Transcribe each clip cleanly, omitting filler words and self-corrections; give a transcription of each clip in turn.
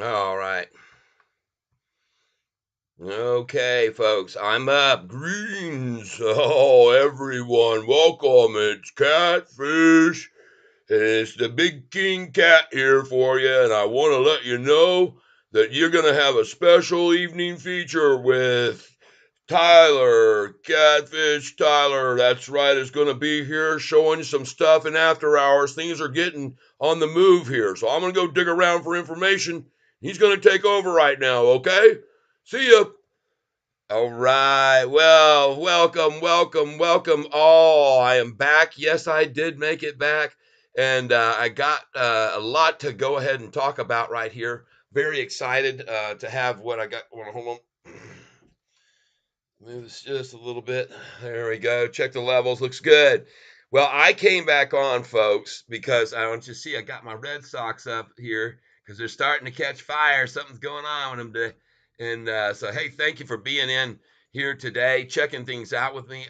All right. Okay, folks, I'm up. Greens. Oh, everyone, welcome. It's Catfish, and it's the Big King Cat here for you. And I want to let you know that you're going to have a special evening feature with Tyler, Catfish Tyler. That's right, is going to be here showing you some stuff in after hours. Things are getting on the move here. So I'm going to go dig around for information. He's going to take over right now, okay? See ya. All right. Well, welcome all. I am back. Yes, I did make it back. And I got a lot to go ahead and talk about right here. Very excited to have what I got. Hold on. Move this just a little bit. There we go. Check the levels. Looks good. Well, I came back on, folks, because I want you to see I got my Red Sox up here because they're starting to catch fire. Something's going on with them today. And so, hey, thank you for being in here today, checking things out with me.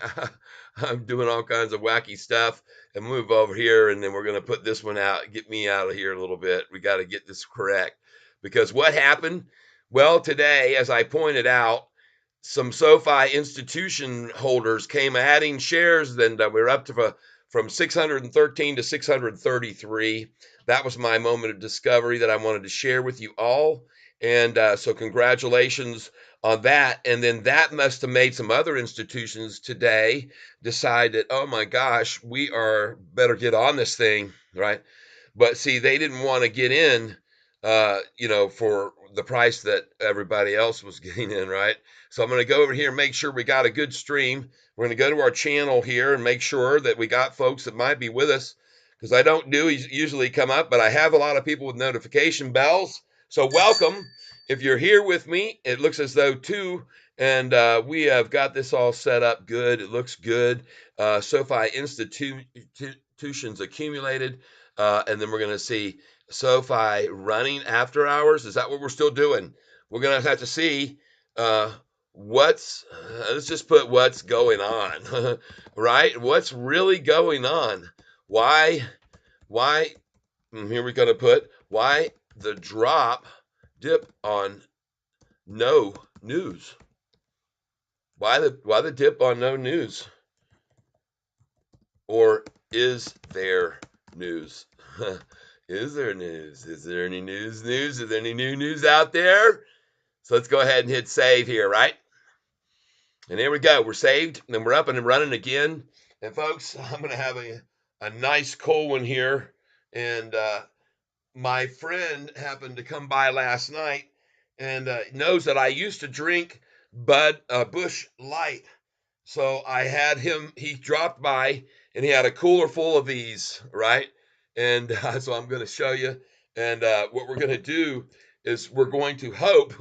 I'm doing all kinds of wacky stuff and move over here. And then we're going to put this one out, get me out of here a little bit. We got to get this correct because what happened? Well, today, as I pointed out, some SoFi institution holders came adding shares, then we're up to from 613 to 633. That was my moment of discovery that I wanted to share with you all. And so, congratulations on that. And then that must have made some other institutions today decide that, oh my gosh, we are better get on this thing, right? But see, they didn't want to get in, for the price that everybody else was getting in, right? So I'm going to go over here and make sure we got a good stream. We're going to go to our channel here and make sure that we got folks that might be with us because I don't do usually come up, but I have a lot of people with notification bells. So welcome. If you're here with me, it looks as though two, and we have got this all set up good. It looks good. SoFi institutions accumulated. And then we're going to see SoFi running after hours. Is that what we're still doing? We're going to have to see uh, let's just put what's going on, right? What's really going on? Why, here we're going to put why the dip on no news. Why the dip on no news? Or is there news? Is there news? Is there any news? Is there any new news out there? So let's go ahead and hit save here, right? And there we go. We're saved, and then we're up and running again. And folks, I'm going to have a nice cold one here. And my friend happened to come by last night and knows that I used to drink Bush Light. So I had him, he dropped by and he had a cooler full of these, right? And so I'm going to show you. And what we're going to do is we're going to hope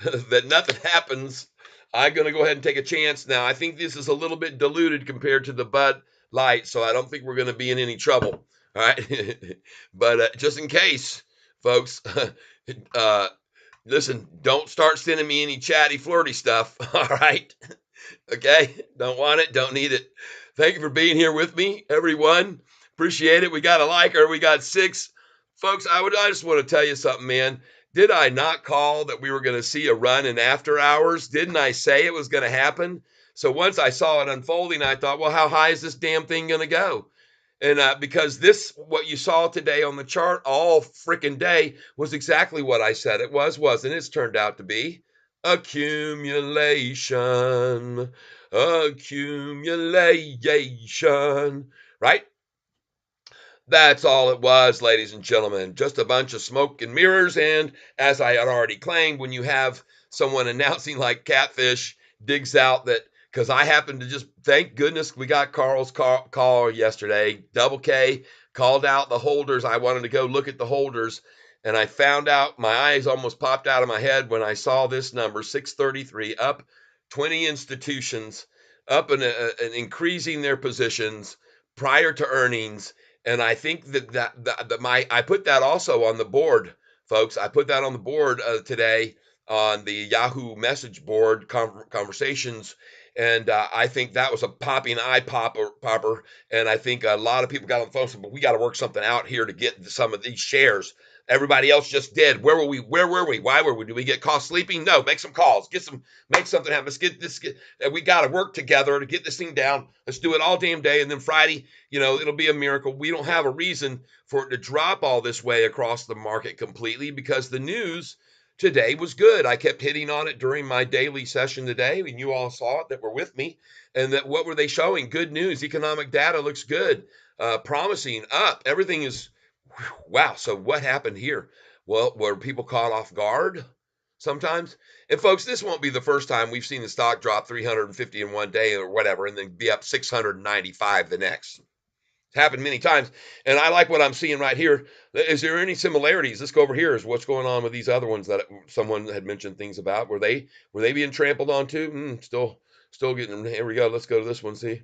that nothing happens. I'm going to go ahead and take a chance now. I think this is a little bit diluted compared to the Bud Light, so I don't think we're going to be in any trouble. All right. But just in case, folks, uh, listen, don't start sending me any chatty, flirty stuff. All right. Okay. Don't want it. Don't need it. Thank you for being here with me, everyone. Appreciate it. We got a liker. We got 6. Folks, I just want to tell you something, man. Did I not call that we were going to see a run in after hours? Didn't I say it was going to happen? So once I saw it unfolding, I thought, well, how high is this damn thing going to go? And because what you saw today on the chart all freaking day was exactly what I said it was, wasn't it? It's turned out to be accumulation, accumulation, right? That's all it was, ladies and gentlemen. Just a bunch of smoke and mirrors. And as I had already claimed, when you have someone announcing like Catfish digs out that, because I happened to just, thank goodness we got Carl's call yesterday. Double K called out the holders. I wanted to go look at the holders. And I found out my eyes almost popped out of my head when I saw this number 633 up 20 institutions, up and increasing their positions prior to earnings. And I think that I put that also on the board, folks. I put that on the board today on the Yahoo message board conversations, and I think that was a popping popper. And I think a lot of people got on the phone and said, "But we got to work something out here to get some of these shares." Everybody else just did. Where were we? Where were we? Why were we? Did we get caught sleeping? No. Make some calls. Make something happen. Let's get this. We got to work together to get this thing down. Let's do it all damn day. And then Friday, it'll be a miracle. We don't have a reason for it to drop all this way across the market completely because the news today was good. I kept hitting on it during my daily session today, and you all saw it that were with me. And that what were they showing? Good news. Economic data looks good, promising, up. Everything is wow. So what happened here? Well, were people caught off guard? Sometimes, and folks, this won't be the first time we've seen the stock drop 350 in one day or whatever, and then be up 695 the next. It's happened many times, and I like what I'm seeing right here. Is there any similarities? Let's go over here. Is what's going on with these other ones that someone had mentioned things about? Were they being trampled on too? Still getting. Here we go. Let's go to this one. See,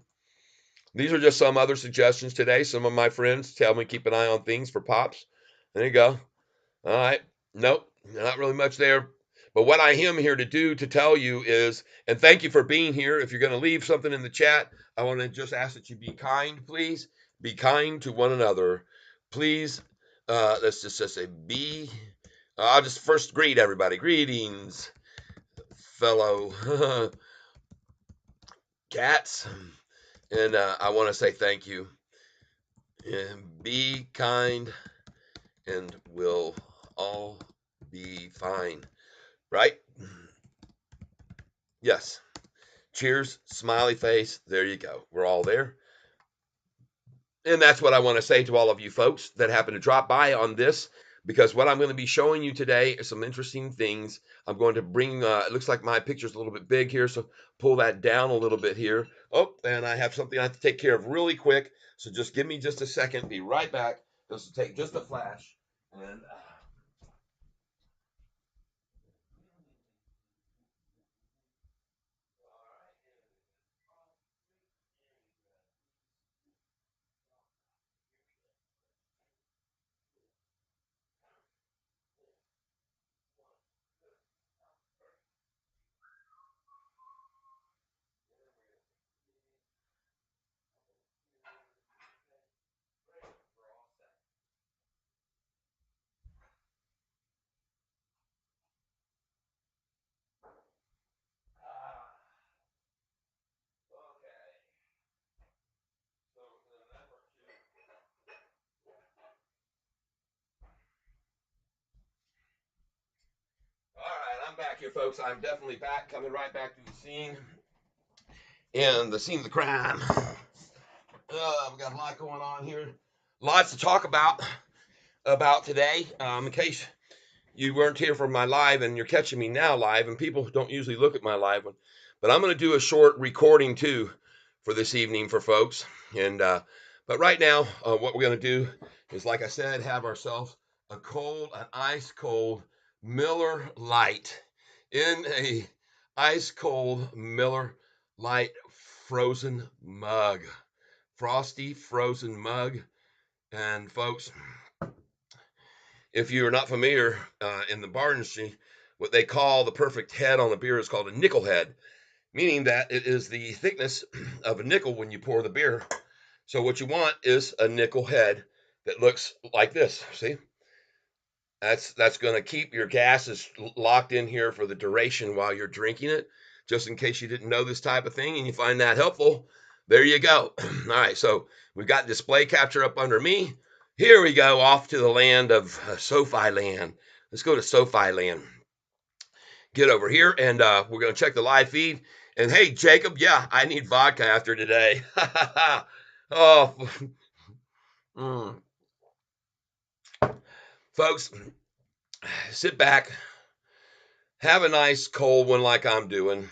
these are just some other suggestions today. Some of my friends tell me keep an eye on things for pops. There you go. All right. Nope, not really much there. But what I am here to do to tell you is, and thank you for being here. If you're going to leave something in the chat, I want to just ask that you be kind, please. Be kind to one another. Please, let's just say be. I'll just first greet everybody. Greetings, fellow cats. And I want to say thank you. And be kind, and we'll all be fine. Right? Yes. Cheers, smiley face. There you go. We're all there. And that's what I want to say to all of you folks that happen to drop by on this, because what I'm going to be showing you today is some interesting things. I'm going to bring, it looks like my picture's a little bit big here, so pull that down a little bit here. Oh, and I have something I have to take care of really quick. So just give me just a second. Be right back. This will take just a flash. And all right, I'm back here, folks. I'm definitely back, coming right back to the scene. And the scene of the crime. We got a lot going on here. Lots to talk about today. In case you weren't here for my live and you're catching me now live, and people don't usually look at my live one, but I'm going to do a short recording too for this evening for folks. And but right now, what we're going to do is, like I said, have ourselves an ice cold Miller Lite in a ice cold Miller Lite frozen mug, frosty frozen mug. And folks, if you're not familiar, in the bar industry, what they call the perfect head on a beer is called a nickel head, meaning that it is the thickness of a nickel when you pour the beer. So what you want is a nickel head that looks like this. See, that's going to keep your gases locked in here for the duration while you're drinking it. Just in case you didn't know this type of thing and you find that helpful, there you go. All right, so we've got display capture up under me. Here we go, off to the land of SoFi land. Let's go to SoFi land. Get over here, and we're going to check the live feed. And hey, Jacob, yeah, I need vodka after today. Oh, mm. Folks, sit back, have a nice cold one like I'm doing.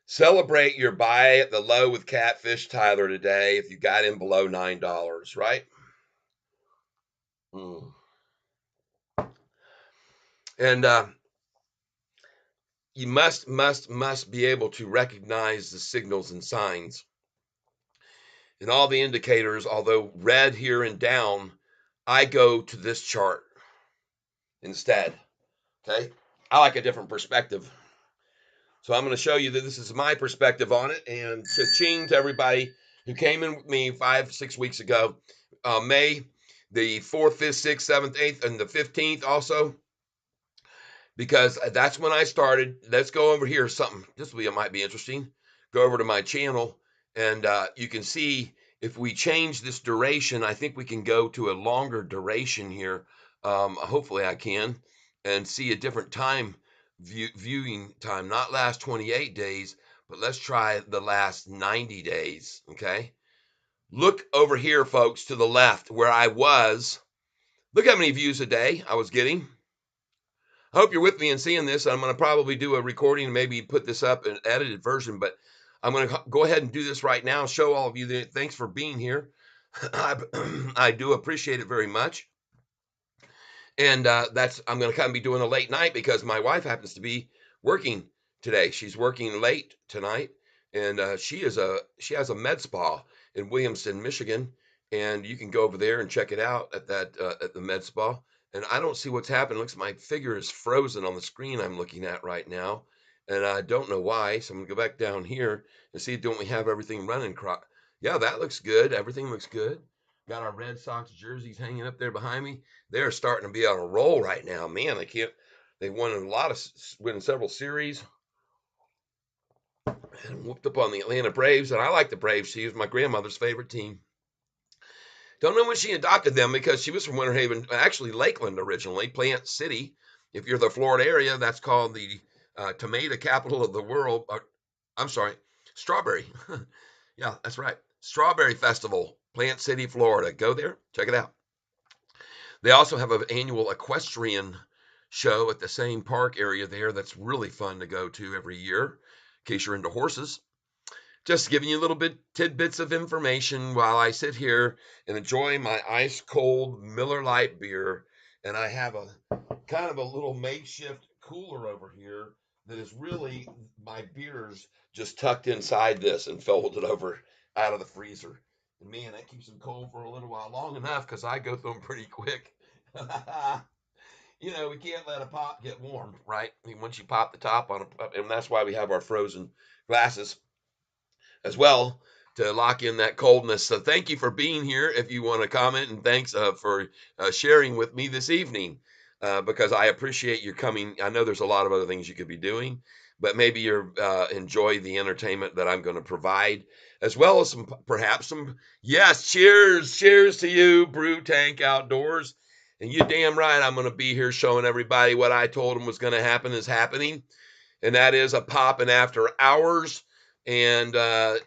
Celebrate your buy at the low with Catfish Tyler today if you got in below $9, right? Mm. And you must be able to recognize the signals and signs. And all the indicators, although red here and down, I go to this chart instead. Okay? I like a different perspective. So I'm going to show you that this is my perspective on it. And cha-ching to everybody who came in with me 5-6 weeks ago. May the 4th, 5th, 6th, 7th, 8th, and the 15th also, because that's when I started. Let's go over here. Something this will be, it might be interesting. Go over to my channel, and you can see if we change this duration, I think we can go to a longer duration here. Hopefully I can, and see a different time viewing time, not last 28 days, but let's try the last 90 days. Okay. Look over here, folks, to the left where I was. Look how many views a day I was getting. I hope you're with me and seeing this. I'm going to probably do a recording and maybe put this up in an edited version, but I'm going to go ahead and do this right now. Show all of you that thanks for being here. I do appreciate it very much. And I'm going to kind of be doing a late night because my wife happens to be working today. She's working late tonight, and she has a med spa in Williamston, Michigan, and you can go over there and check it out at the med spa. And I don't see what's happened. It looks like my figure is frozen on the screen I'm looking at right now, and I don't know why. So I'm gonna go back down here and see, don't we have everything running? Yeah, that looks good. Everything looks good. Got our Red Sox jerseys hanging up there behind me. They're starting to be on a roll right now. Man, they won a lot of winning several series and whooped up on the Atlanta Braves. And I like the Braves. She was my grandmother's favorite team. Don't know when she adopted them because she was from Winter Haven, actually Lakeland originally, Plant City. If you're the Florida area, that's called the tomato capital of the world. I'm sorry, strawberry. Yeah, that's right. Strawberry Festival, Plant City, Florida. Go there, check it out. They also have an annual equestrian show at the same park area there that's really fun to go to every year, in case you're into horses. Just giving you a little bit tidbits of information while I sit here and enjoy my ice cold Miller Lite beer. And I have a kind of a little makeshift cooler over here that is really my beers just tucked inside this and folded over out of the freezer. And man, that keeps them cold for a little while, long enough because I go through them pretty quick. We can't let a pop get warm, right? I mean, once you pop the top on a, and that's why we have our frozen glasses as well to lock in that coldness. So thank you for being here. If you want to comment, and thanks for sharing with me this evening, because I appreciate you coming. I know there's a lot of other things you could be doing, but maybe you're enjoy the entertainment that I'm going to provide, as well as perhaps some. Yes, cheers to you, Brew Tank Outdoors. And you damn right, I'm going to be here showing everybody what I told them was going to happen is happening, and that is a popping after hours. And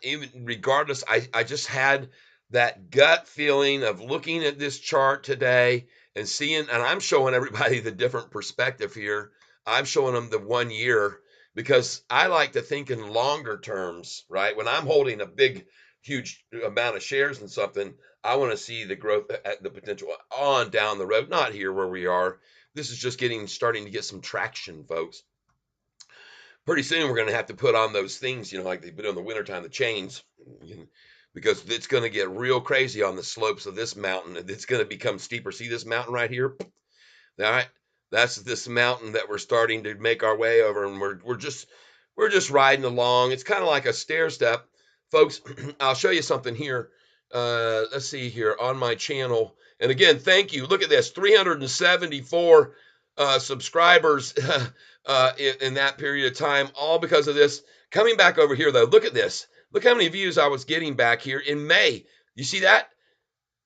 even regardless, I just had that gut feeling of looking at this chart today and seeing, and I'm showing everybody the different perspective here. I'm showing them the 1 year because I like to think in longer terms, right? When I'm holding a big, huge amount of shares in something, I want to see the growth, the potential on down the road, not here where we are. This is just starting to get some traction, folks. Pretty soon we're going to have to put on those things, like they put in the wintertime, the chains, because it's going to get real crazy on the slopes of this mountain. It's going to become steeper. See this mountain right here? All right, that's this mountain that we're starting to make our way over, and we're just riding along. It's kind of like a stair step, folks. I'll show you something here. Let's see here on my channel. And again, thank you. Look at this, 374 subscribers in that period of time, all because of this. Coming back over here, though, look at this. Look how many views I was getting back here in May. You see that?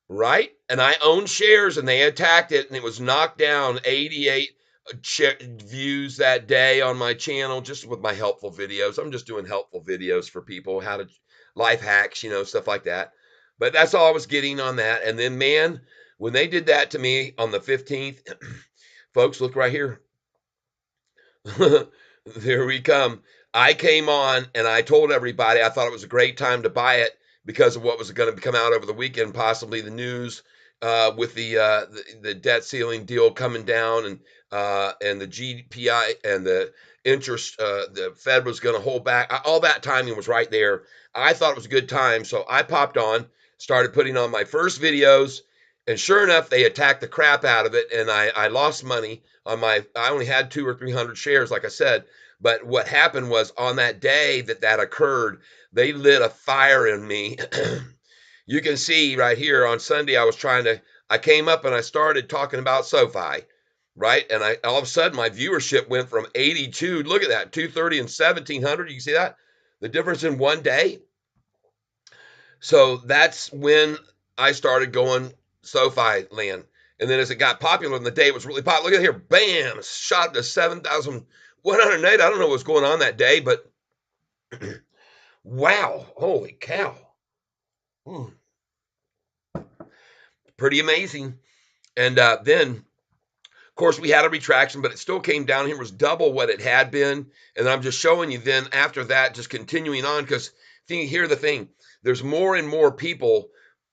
Right? And I own shares, and they attacked it, and it was knocked down 88 views that day on my channel, just with my helpful videos. I'm just doing helpful videos for people, how to life hacks, stuff like that. But that's all I was getting on that. And then, man, when they did that to me on the 15th, folks, look right here. There we come. I came on and I told everybody I thought it was a great time to buy it because of what was going to come out over the weekend, possibly the news with the debt ceiling deal coming down, and the GPI and the interest the Fed was going to hold back. All that timing was right there. I thought it was a good time, so I popped on, started putting on my first videos, and sure enough, they attacked the crap out of it, and I lost money on I only had 200 or 300 shares, like I said. But what happened was on that day that occurred, they lit a fire in me. You can see right here on Sunday, I came up and I started talking about SoFi, right? And all of a sudden my viewership went from 82, look at that, 230 and 1700. You see that? The difference in one day. So that's when I started going SoFi land. And then as it got popular in the day, it was really popular. Look at here, bam, shot up to 7,108. I don't know what's going on that day, but wow, holy cow. Hmm, pretty amazing. And then, of course, we had a retraction, but it still came down here, was double what it had been. And I'm just showing you then after that, just continuing on, because here's the thing. There's more and more people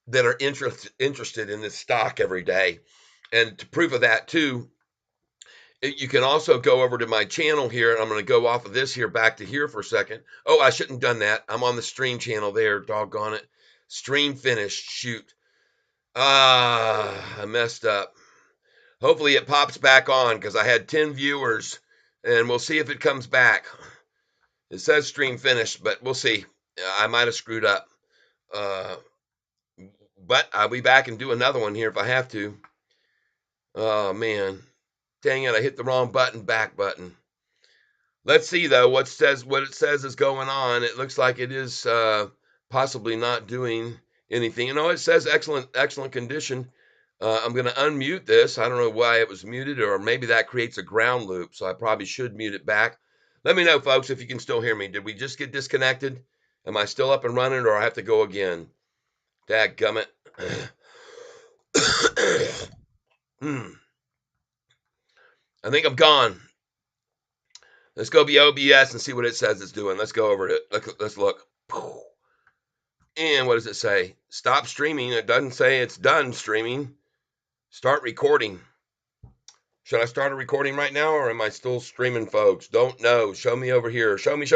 that are interested in this stock every day. And to proof of that too, you can also go over to my channel here, and I'm going to go off of this here back to here for a second. Oh, I shouldn't have done that. I'm on the stream channel there, doggone it. Stream finished, shoot. I messed up. Hopefully it pops back on because I had 10 viewers, and we'll see if it comes back. It says stream finished, but we'll see. I might have screwed up. Uh, but I'll be back and do another one here if I have to. Oh, man. Dang it, I hit the wrong button, back button. Let's see, though, what it says is going on. It looks like it is possibly not doing anything. You know, it says excellent condition. I'm going to unmute this. I don't know why it was muted, or maybe that creates a ground loop, so I probably should mute it back. Let me know, folks, if you can still hear me. Did we just get disconnected? Am I still up and running, or I have to go again? Dadgummit. I think I'm gone. Let's go be OBS and see what it says it's doing. Let's go over it. Let's look. And what does it say? Stop streaming. It doesn't say it's done streaming. Start recording. Should I start a recording right now, or am I still streaming, folks? Don't know. Show me over here. Show me.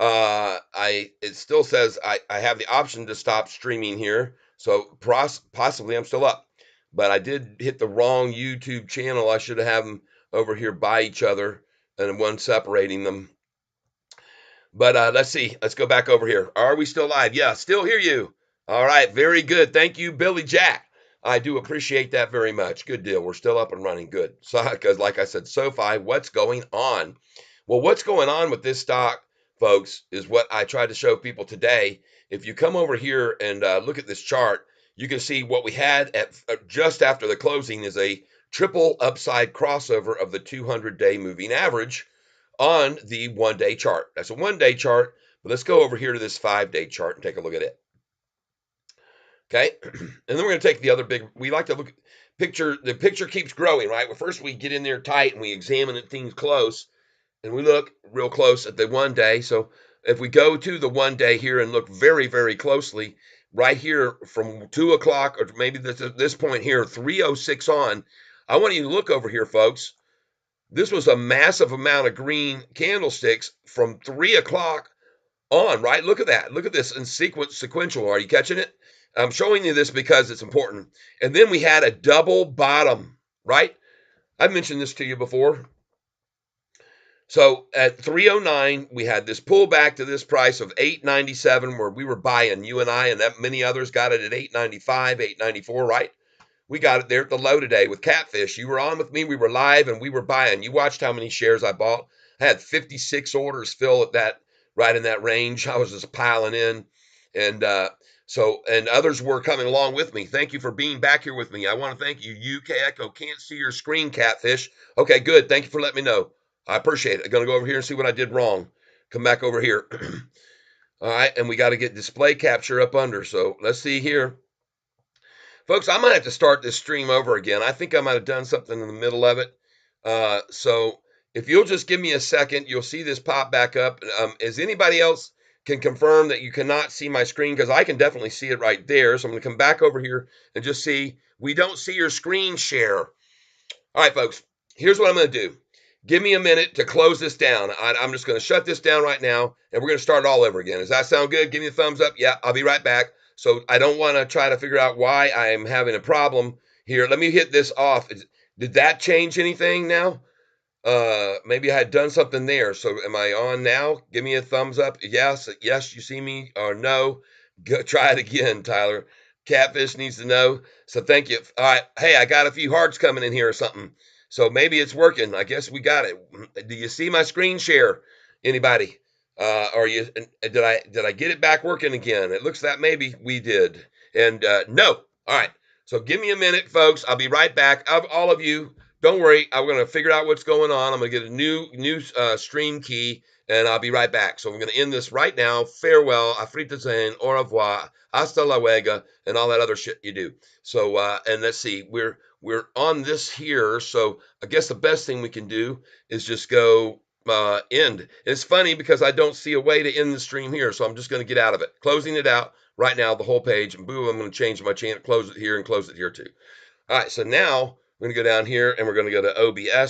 It still says I have the option to stop streaming here. So possibly I'm still up. But I did hit the wrong YouTube channel. I should have them over here by each other and one separating them. But let's see. Let's go back over here. Are we still live? Yeah, still hear you. All right, very good. Thank you, Billy Jack. I do appreciate that very much. Good deal. We're still up and running. Good. So, because like I said, SoFi, what's going on? Well, what's going on with this stock, folks, is what I tried to show people today. If you come over here and look at this chart, you can see what we had at just after the closing is a triple upside crossover of the 200-day moving average on the one-day chart. That's a one-day chart, but let's go over here to this 5-day chart and take a look at it. Okay, and then we're going to take the other big, we like to look, the picture keeps growing, right? Well, first we get in there tight and we examine things close, and we look real close at the one day. So if we go to the one day here and look very, very closely, right here from 2 o'clock, or maybe this point here, 3:06 on, I want you to look over here, folks. This was a massive amount of green candlesticks from 3 o'clock on, right? Look at that. Look at this in sequential. Are you catching it? I'm showing you this because it's important. And then we had a double bottom, right? I've mentioned this to you before. So at 309, we had this pullback to this price of 897 where we were buying, you and I, and that many others got it at 895, 894, right? We got it there at the low today with Catfish. You were on with me. We were live and we were buying. You watched how many shares I bought. I had 56 orders fill at that, right in that range. I was just piling in. And and others were coming along with me. Thank you for being back here with me. I want to thank you. UK Echo can't see your screen, Catfish. Okay, good. Thank you for letting me know. I appreciate it. I'm going to go over here and see what I did wrong. Come back over here. All right, and we got to get display capture up under. So let's see here. Folks, I might have to start this stream over again. I think I might have done something in the middle of it. So if you'll just give me a second, you'll see this pop back up. Is anybody else can confirm that you cannot see my screen? Because I can definitely see it right there. So I'm going to come back over here and just see. We don't see your screen share. All right, folks, here's what I'm going to do. Give me a minute to close this down. I'm just going to shut this down right now, and we're going to start all over again. Does that sound good? Give me a thumbs up. Yeah, I'll be right back. So I don't want to try to figure out why I am having a problem here. Let me hit this off. Did that change anything now? Maybe I had done something there. So am I on now? Give me a thumbs up. Yes, you see me, or no. Go, try it again, Tyler. Catfish needs to know. So thank you. All right. Hey, I got a few hearts coming in here or something. So maybe it's working. I guess we got it. Do you see my screen share? Anybody? Or you did I get it back working again? It looks that maybe we did. And no. All right. So give me a minute, folks. I'll be right back. All of you, don't worry. I'm gonna figure out what's going on. I'm gonna get a new stream key, and I'll be right back. So I'm gonna end this right now. Farewell. Afritazane. Au revoir. Hasta la wega, and all that other shit you do. So and let's see, we're on this here. So I guess the best thing we can do is just go end. And it's funny because I don't see a way to end the stream here, so I'm just going to get out of it. Closing it out right now, the whole page, and boom, I'm going to change my channel, close it here and close it here too. All right, so now we're going to go down here and we're going to go to OBS.